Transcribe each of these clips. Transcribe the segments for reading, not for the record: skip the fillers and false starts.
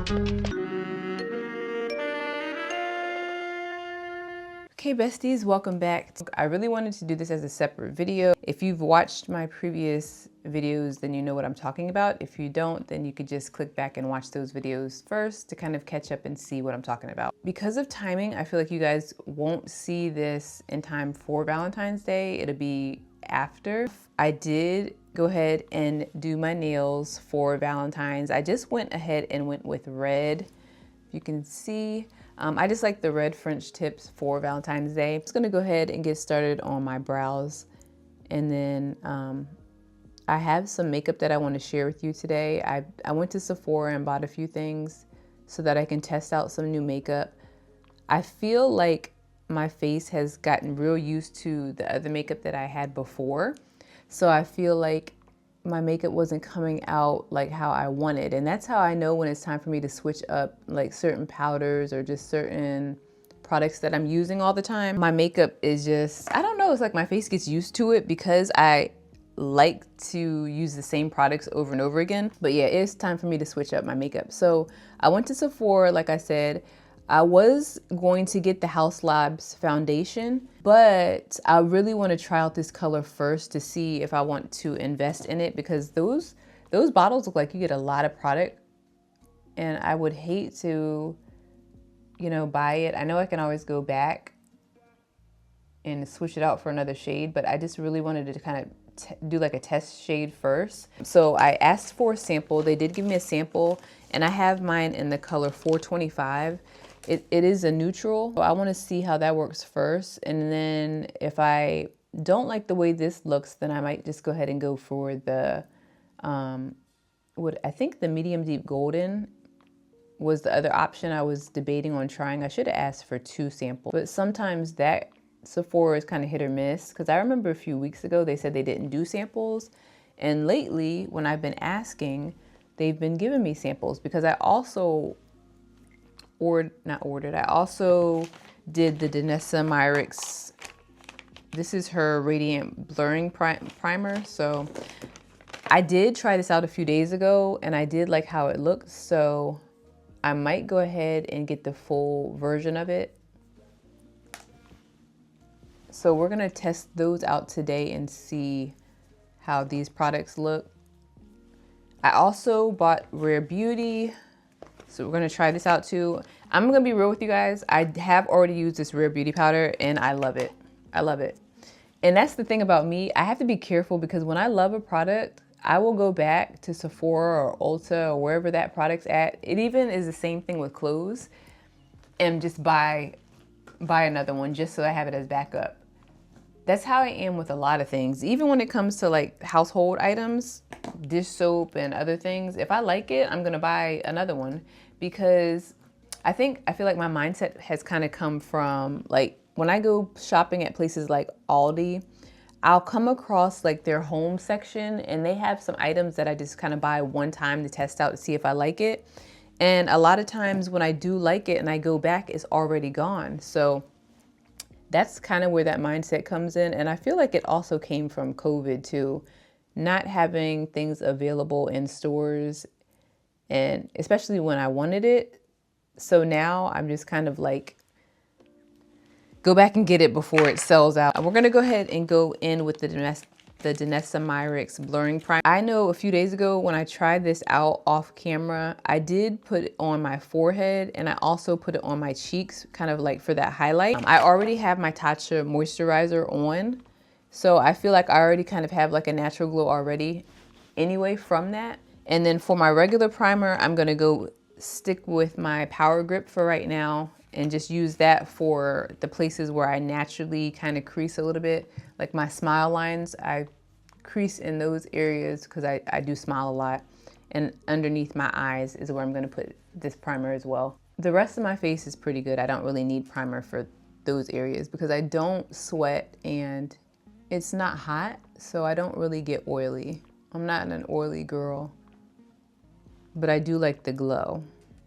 Okay besties, welcome back. I really wanted to do this as a separate video. If you've watched my previous videos, then you know what I'm talking about. If you don't, then you could just click back and watch those videos first to kind of catch up and see what I'm talking about. Because of timing, I feel like you guys won't see this in time for Valentine's Day. It'll be after. I did go ahead and do my nails for Valentine's. I just went ahead and went with red. If you can see, I just like the red French tips for Valentine's Day. I'm just gonna go ahead and get started on my brows. And then I have some makeup that I wanna share with you today. I went to Sephora and bought a few things so that I can test out some new makeup. I feel like my face has gotten real used to the other makeup that I had before. So I feel like my makeup wasn't coming out like how I wanted. And that's how I know when it's time for me to switch up like certain powders or just certain products that I'm using all the time. My makeup is just, I don't know, it's like my face gets used to it because I like to use the same products over and over again. But yeah, it's time for me to switch up my makeup. So I went to Sephora, like I said. I was going to get the House Labs foundation, but I really want to try out this color first to see if I want to invest in it, because those bottles look like you get a lot of product and I would hate to, you know, buy it. I know I can always go back and switch it out for another shade, but I just really wanted to kind of do like a test shade first. So I asked for a sample. They did give me a sample and I have mine in the color 425. It is a neutral. So I want to see how that works first. And then if I don't like the way this looks, then I might just go ahead and go for the, what I think the medium deep golden was the other option I was debating on trying. I should have asked for 2 samples, but sometimes that Sephora is kind of hit or miss. Cause I remember a few weeks ago, they said they didn't do samples. And lately when I've been asking, they've been giving me samples, because I also I also did the Danessa Myricks. This is her Radiant Blurring Primer. So I did try this out a few days ago and I did like how it looks. So I might go ahead and get the full version of it. So we're gonna test those out today and see how these products look. I also bought Rare Beauty. So we're gonna try this out too. I'm gonna be real with you guys. I have already used this Rare Beauty powder and I love it. I love it. And that's the thing about me. I have to be careful because when I love a product, I will go back to Sephora or Ulta or wherever that product's at. It even is the same thing with clothes, and just buy another one just so I have it as backup. That's how I am with a lot of things. Even when it comes to like household items, dish soap and other things, if I like it, I'm gonna buy another one, because I feel like my mindset has kind of come from like when I go shopping at places like Aldi, I'll come across like their home section and they have some items that I just kind of buy one time to test out to see if I like it. And a lot of times when I do like it and I go back, it's already gone. So that's kind of where that mindset comes in. And I feel like it also came from COVID too, not having things available in stores, and especially when I wanted it. So now I'm just kind of like, go back and get it before it sells out. We're gonna go ahead and go in with the Danessa Myricks Blurring Primer. I know a few days ago when I tried this out off camera, I did put it on my forehead and I also put it on my cheeks, kind of like for that highlight. I already have my Tatcha moisturizer on, so I feel like I already kind of have like a natural glow already anyway from that. And then for my regular primer, I'm gonna go stick with my Power Grip for right now and just use that for the places where I naturally kind of crease a little bit. Like my smile lines, I crease in those areas because I do smile a lot. And underneath my eyes is where I'm gonna put this primer as well. The rest of my face is pretty good. I don't really need primer for those areas because I don't sweat and it's not hot, so I don't really get oily. I'm not an oily girl, but I do like the glow.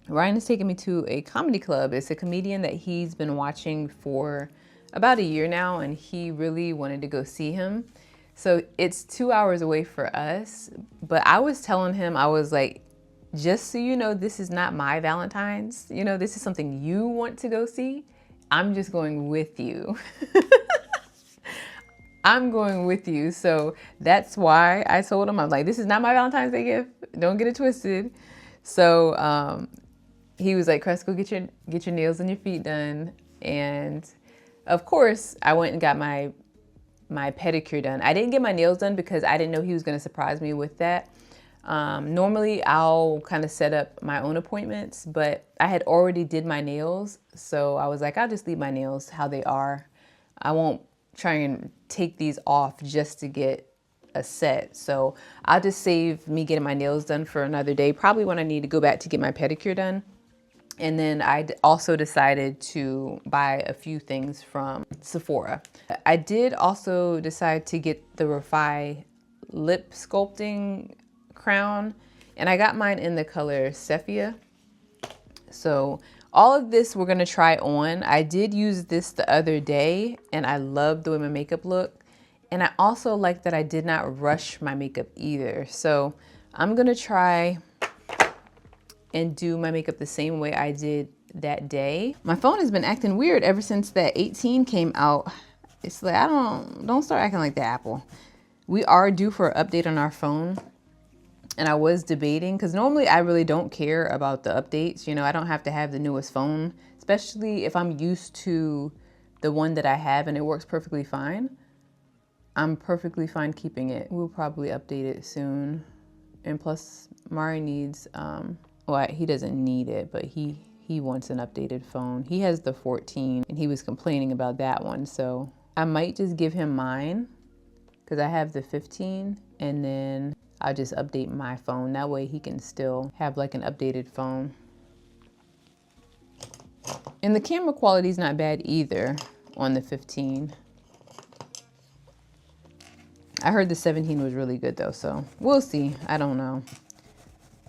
Ryan is taking me to a comedy club. It's a comedian that he's been watching for about a year now, and he really wanted to go see him. So it's 2 hours away for us, but I was telling him, I was like, just so you know, this is not my Valentine's. You know, this is something you want to go see. I'm just going with you. I'm going with you. So that's why I told him, I'm like, this is not my Valentine's Day gift. Don't get it twisted. So he was like, Crest, go get your nails and your feet done. And of course, I went and got my pedicure done. I didn't get my nails done because I didn't know he was going to surprise me with that. Normally I'll kind of set up my own appointments, but I had already did my nails. So I was like, I'll just leave my nails how they are. I won't try and take these off just to get a set. So I'll just save me getting my nails done for another day, probably when I need to go back to get my pedicure done. And then I also decided to buy a few things from Sephora. I did also decide to get the Refi lip sculpting crown, and I got mine in the color Sephia. So all of this we're gonna try on. I did use this the other day and I love the way my makeup looked. And I also like that I did not rush my makeup either. So I'm gonna try and do my makeup the same way I did that day. My phone has been acting weird ever since that 18 came out. It's like, don't start acting like the Apple. We are due for an update on our phone. And I was debating, because normally I really don't care about the updates. You know, I don't have to have the newest phone, especially if I'm used to the one that I have and it works perfectly fine. I'm perfectly fine keeping it. We'll probably update it soon. And plus, Mari needs, well, he doesn't need it, but he wants an updated phone. He has the 14 and he was complaining about that one. So I might just give him mine because I have the 15, and then I'll just update my phone. That way he can still have like an updated phone. And the camera quality is not bad either on the 15. I heard the 17 was really good though, so we'll see. I don't know.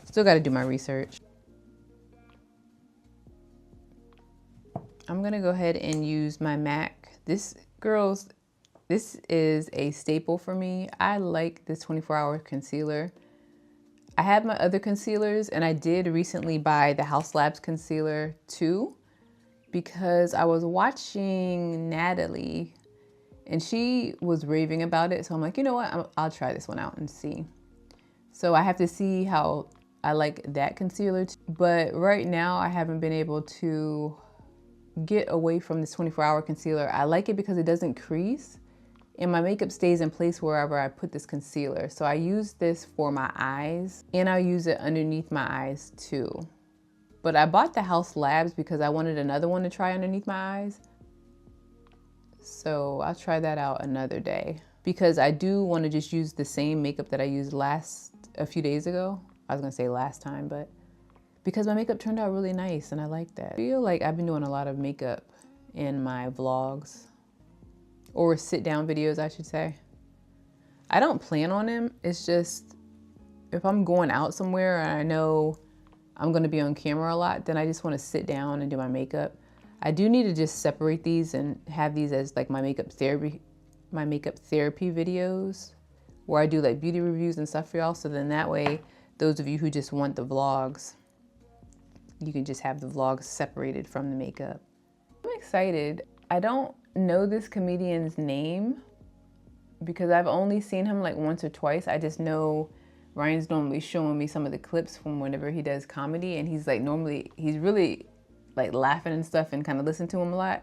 Still got to do my research. I'm gonna go ahead and use my MAC. This is a staple for me. I like this 24-hour concealer. I have my other concealers, and I did recently buy the House Labs concealer too, because I was watching Natalie and she was raving about it. So I'm like, you know what? I'll try this one out and see. So I have to see how I like that concealer. But right now I haven't been able to get away from this 24-hour concealer. I like it because it doesn't crease and my makeup stays in place wherever I put this concealer. So I use this for my eyes, and I'll use it underneath my eyes too. But I bought the House Labs because I wanted another one to try underneath my eyes. So I'll try that out another day, because I do want to just use the same makeup that I used a few days ago. I was gonna say last time, but because my makeup turned out really nice and I like that. I feel like I've been doing a lot of makeup in my vlogs, or sit down videos, I should say. I don't plan on them. It's just, if I'm going out somewhere and I know I'm gonna be on camera a lot, then I just wanna sit down and do my makeup. I do need to just separate these and have these as like my makeup therapy videos, where I do like beauty reviews and stuff for y'all. So then that way, those of you who just want the vlogs, you can just have the vlogs separated from the makeup. I'm excited. I don't know this comedian's name because I've only seen him like once or twice. I just know Ryan's normally showing me some of the clips from whenever he does comedy, and he's like, he's really like laughing and stuff, and kind of listen to him a lot.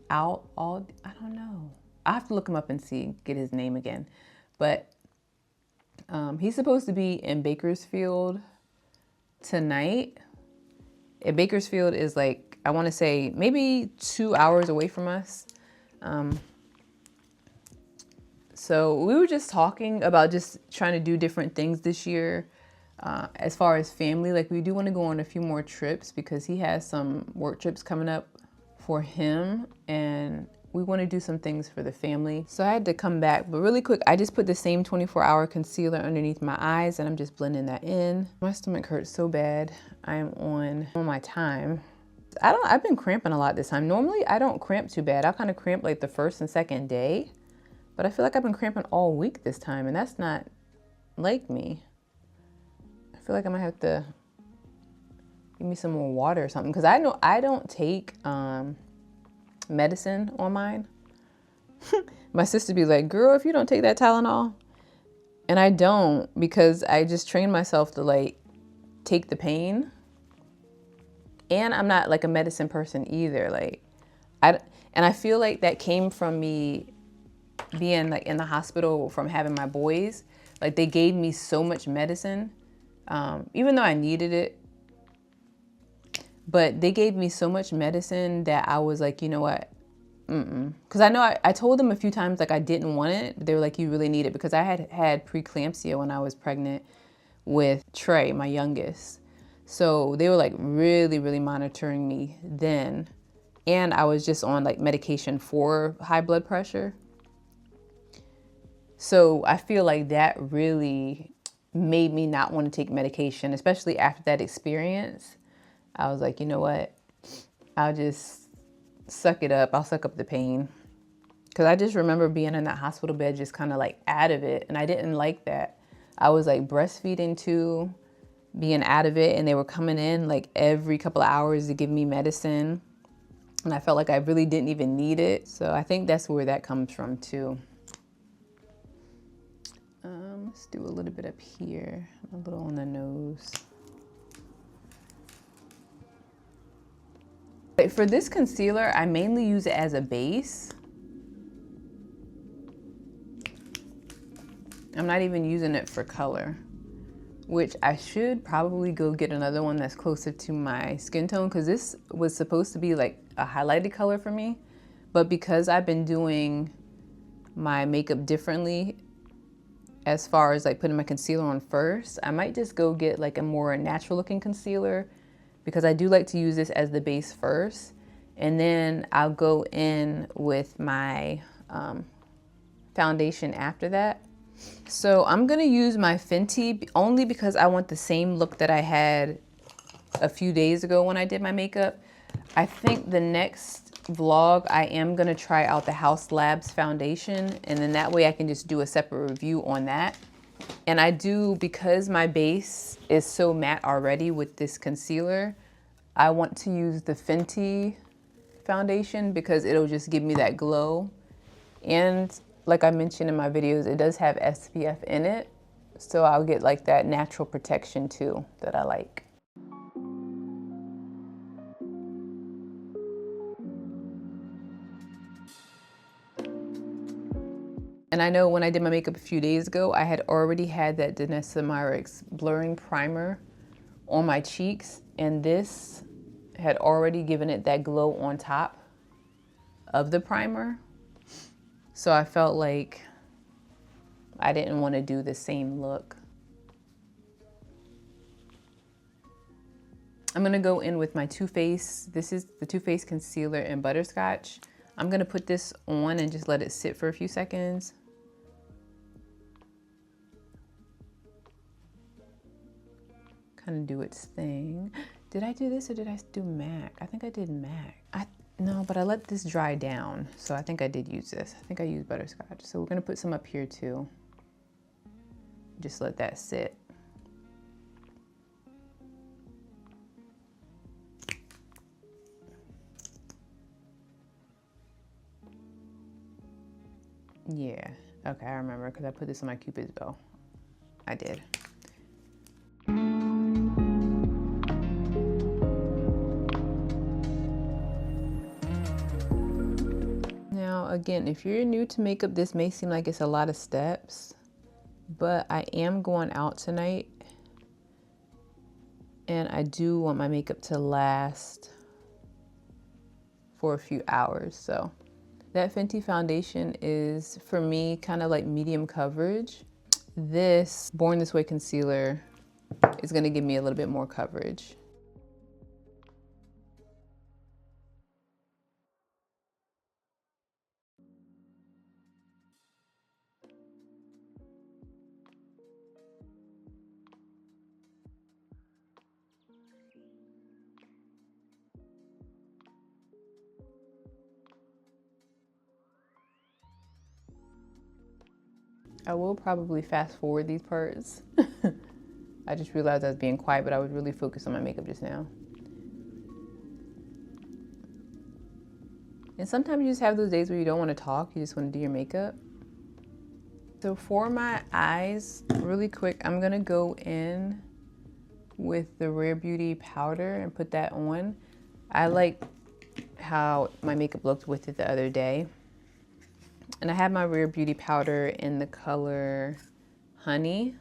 I don't know. I have to look him up and get his name again. But he's supposed to be in Bakersfield tonight. And Bakersfield is like, I want to say maybe 2 hours away from us. So we were just talking about just trying to do different things this year. As far as family, like we do want to go on a few more trips because he has some work trips coming up for him, and we want to do some things for the family. So I had to come back, but really quick, I just put the same 24-hour concealer underneath my eyes, and I'm just blending that in. My stomach hurts so bad. I am on my time. I've been cramping a lot this time. Normally I don't cramp too bad. I'll kind of cramp like the first and second day, but I feel like I've been cramping all week this time, and that's not like me. I feel like I might have to give me some more water or something, because I know I don't take medicine on mine. My sister be like, girl, if you don't take that Tylenol. And I don't, because I just train myself to like take the pain. And I'm not like a medicine person either. Like and I feel like that came from me being like in the hospital from having my boys. Like they gave me so much medicine, even though I needed it. But they gave me so much medicine that I was like, you know what? Because I know I told them a few times like I didn't want it. They were like, you really need it, because I had preeclampsia when I was pregnant with Trey, my youngest. So they were like really, really monitoring me then. And I was just on like medication for high blood pressure. So I feel like that really made me not want to take medication, especially after that experience. I was like, you know what? I'll just suck it up. I'll suck up the pain. Because I just remember being in that hospital bed just kind of like out of it. And I didn't like that. I was like breastfeeding too, being out of it. And they were coming in like every couple of hours to give me medicine. And I felt like I really didn't even need it. So I think that's where that comes from too. Let's do a little bit up here, a little on the nose. For this concealer, I mainly use it as a base. I'm not even using it for color, which I should probably go get another one that's closer to my skin tone, because this was supposed to be like a highlighted color for me. But because I've been doing my makeup differently, as far as like putting my concealer on first, I might just go get like a more natural looking concealer, because I do like to use this as the base first. And then I'll go in with my foundation after that. So I'm gonna use my Fenty only because I want the same look that I had a few days ago when I did my makeup. I think the next vlog, I am gonna try out the House Labs foundation, and then that way I can just do a separate review on that. And I do, because my base is so matte already with this concealer, I want to use the Fenty foundation because it'll just give me that glow. And like I mentioned in my videos, it does have SPF in it, so I'll get like that natural protection too that I like. And I know when I did my makeup a few days ago, I had already had that Danessa Myricks blurring primer on my cheeks, and this had already given it that glow on top of the primer. So I felt like I didn't want to do the same look. I'm gonna go in with my Too Faced. This is the Too Faced Concealer in Butterscotch. I'm gonna put this on and just let it sit for a few seconds. Kind of do its thing. Did I do this or did I do MAC? I think I did MAC. No, but I let this dry down. So I think I did use this. I think I used Butterscotch. So we're gonna put some up here too. Just let that sit. Yeah, okay, I remember because I put this on my Cupid's bow. I did. Now, again, if you're new to makeup, this may seem like it's a lot of steps, but I am going out tonight and I do want my makeup to last for a few hours. So that Fenty foundation is, for me, kind of like medium coverage. This Born This Way concealer is gonna give me a little bit more coverage. I will probably fast forward these parts. I just realized I was being quiet, but I was really focused on my makeup just now. And sometimes you just have those days where you don't want to talk, you just want to do your makeup. So for my eyes, really quick, I'm gonna go in with the Rare Beauty powder and put that on. I like how my makeup looked with it the other day. And I have my Rare Beauty powder in the color Honey.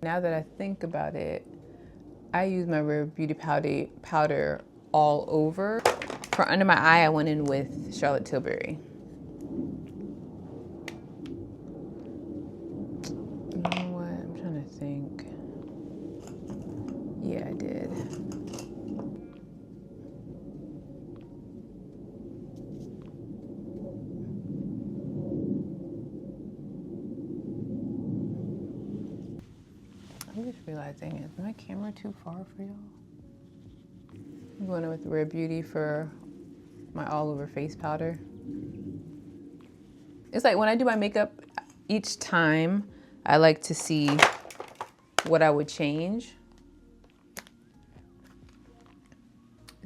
Now that I think about it, I use my Rare Beauty powder all over. For under my eye, I went in with Charlotte Tilbury. You know what? I'm trying to think. Yeah, I did. I'm just realizing, is my camera too far for y'all? I'm going in with Rare Beauty for my all over face powder. It's like when I do my makeup, each time I like to see what I would change.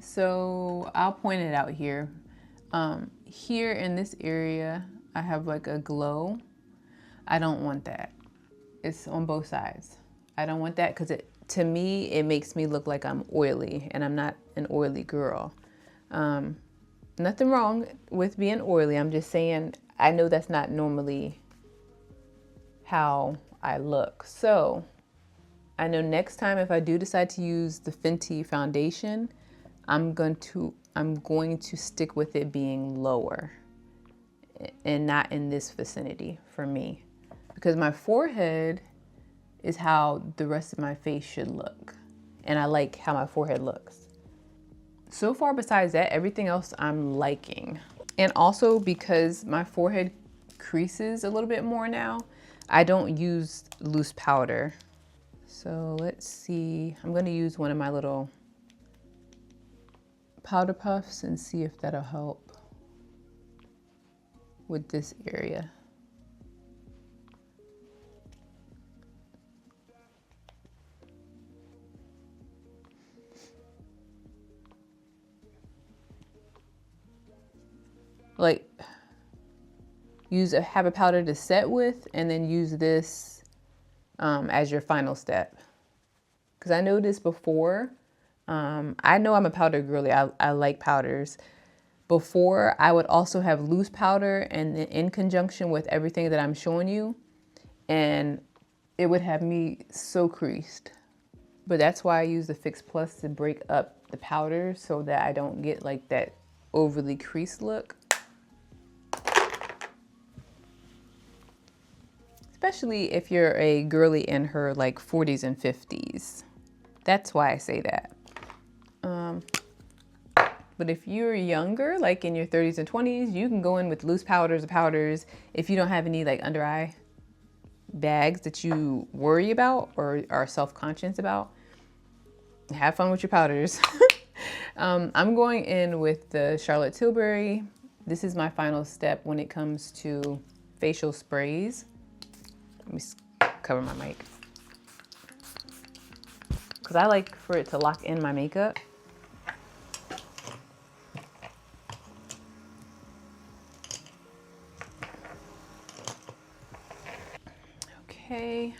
So I'll point it out here. Here in this area, I have like a glow. I don't want that. It's on both sides. I don't want that because to me, it makes me look like I'm oily, and I'm not an oily girl. Nothing wrong with being oily. I'm just saying, I know that's not normally how I look. So I know next time if I do decide to use the Fenty foundation, I'm going to stick with it being lower and not in this vicinity for me, because my forehead is how the rest of my face should look. And I like how my forehead looks. So far, besides that, everything else I'm liking. And also because my forehead creases a little bit more now, I don't use loose powder. So let's see, I'm gonna use one of my little powder puffs and see if that'll help with this area. Like have a powder to set with and then use this as your final step. Because I noticed before, I know I'm a powder girly, I like powders. Before, I would also have loose powder and in conjunction with everything that I'm showing you, and it would have me so creased. But that's why I use the Fix Plus to break up the powder so that I don't get like that overly creased look. Especially if you're a girly in her like 40s and 50s. That's why I say that. But if you're younger, like in your 30s and 20s, you can go in with loose powders or powders if you don't have any like under eye bags that you worry about or are self-conscious about. Have fun with your powders. I'm going in with the Charlotte Tilbury. This is my final step when it comes to facial sprays. Let me cover my mic. Because I like for it to lock in my makeup. Okay.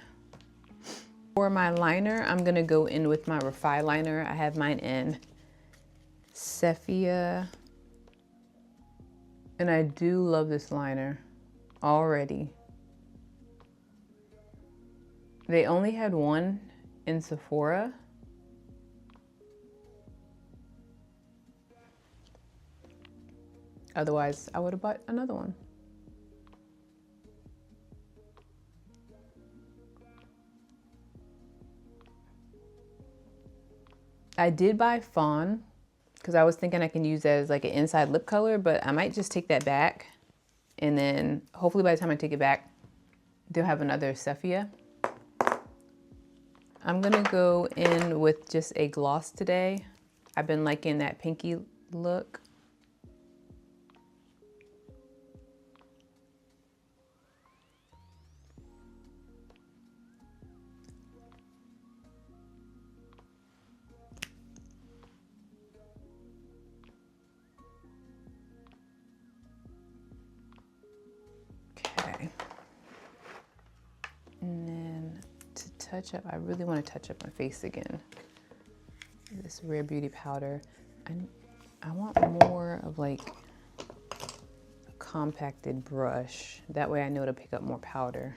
For my liner, I'm gonna go in with my Refi liner. I have mine in Sephia. And I do love this liner already. They only had one in Sephora. Otherwise, I would have bought another one. I did buy Fawn because I was thinking I can use that as like an inside lip color, but I might just take that back. And then hopefully by the time I take it back, they'll have another sephia. I'm gonna go in with just a gloss today. I've been liking that pinky look. Okay. And then to touch up, I really want to touch up my face again. This Rare Beauty powder. I want more of like a compacted brush. That way I know to pick up more powder.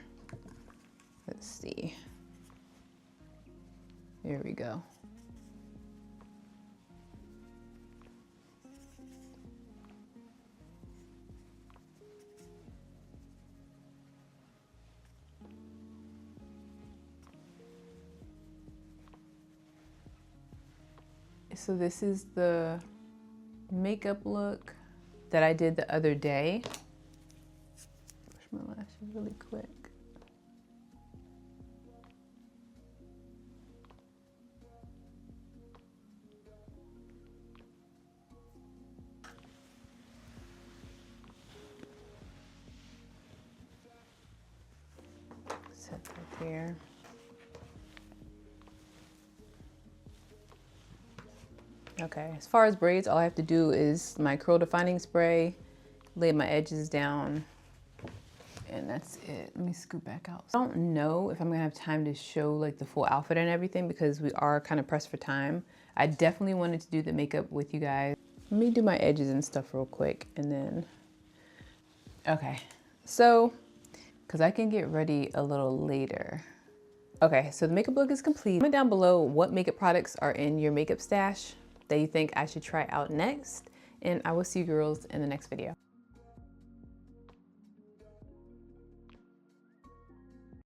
Let's see. There we go. So this is the makeup look that I did the other day. Brush my lashes really quick. Set that there. Okay, as far as braids, all I have to do is my curl defining spray, lay my edges down, and that's it. Let me scoot back out. I don't know if I'm gonna have time to show like the full outfit and everything because we are kind of pressed for time. I definitely wanted to do the makeup with you guys. Let me do my edges and stuff real quick and then, okay. So, cause I can get ready a little later. Okay, so the makeup look is complete. Comment down below what makeup products are in your makeup stash that you think I should try out next, and I will see you girls in the next video.